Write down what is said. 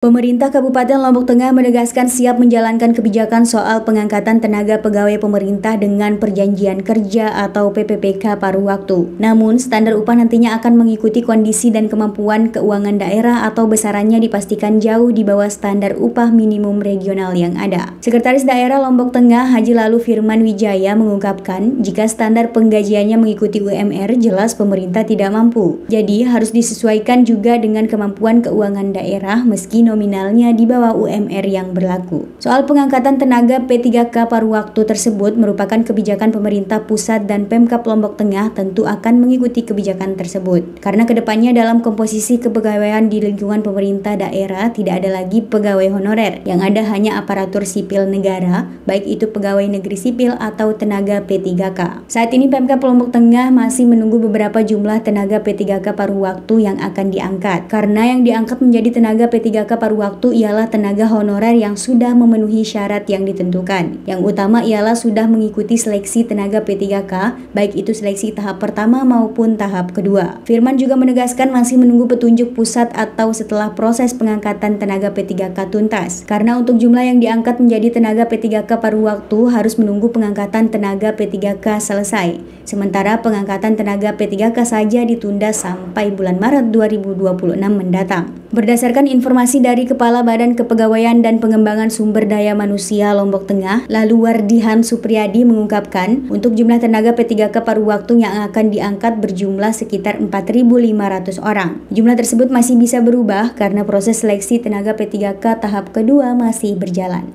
Pemerintah Kabupaten Lombok Tengah menegaskan siap menjalankan kebijakan soal pengangkatan tenaga pegawai pemerintah dengan perjanjian kerja atau PPPK paruh waktu. Namun, standar upah nantinya akan mengikuti kondisi dan kemampuan keuangan daerah atau besarannya dipastikan jauh di bawah standar upah minimum regional yang ada. Sekretaris Daerah Lombok Tengah Haji Lalu Firman Wijaya mengungkapkan, jika standar penggajiannya mengikuti UMR, jelas pemerintah tidak mampu. Jadi, harus disesuaikan juga dengan kemampuan keuangan daerah meski nominalnya di bawah UMR yang berlaku. Soal pengangkatan tenaga P3K paruh waktu tersebut merupakan kebijakan pemerintah pusat dan Pemkab Lombok Tengah tentu akan mengikuti kebijakan tersebut. Karena kedepannya dalam komposisi kepegawaian di lingkungan pemerintah daerah tidak ada lagi pegawai honorer, yang ada hanya aparatur sipil negara, baik itu pegawai negeri sipil atau tenaga P3K. Saat ini Pemkab Lombok Tengah masih menunggu beberapa jumlah tenaga P3K paruh waktu yang akan diangkat. Karena yang diangkat menjadi tenaga P3K paruh waktu ialah tenaga honorer yang sudah memenuhi syarat yang ditentukan. Yang utama ialah sudah mengikuti seleksi tenaga P3K, baik itu seleksi tahap pertama maupun tahap kedua. Firman juga menegaskan masih menunggu petunjuk pusat atau setelah proses pengangkatan tenaga P3K tuntas. Karena untuk jumlah yang diangkat menjadi tenaga P3K paruh waktu harus menunggu pengangkatan tenaga P3K selesai. Sementara pengangkatan tenaga P3K saja ditunda sampai bulan Maret 2026 mendatang. Berdasarkan informasi dari Kepala Badan Kepegawaian dan Pengembangan Sumber Daya Manusia Lombok Tengah, Lalu Wardihan Supriyadi mengungkapkan, untuk jumlah tenaga P3K paruh waktu yang akan diangkat berjumlah sekitar 4.500 orang. Jumlah tersebut masih bisa berubah karena proses seleksi tenaga P3K tahap kedua masih berjalan.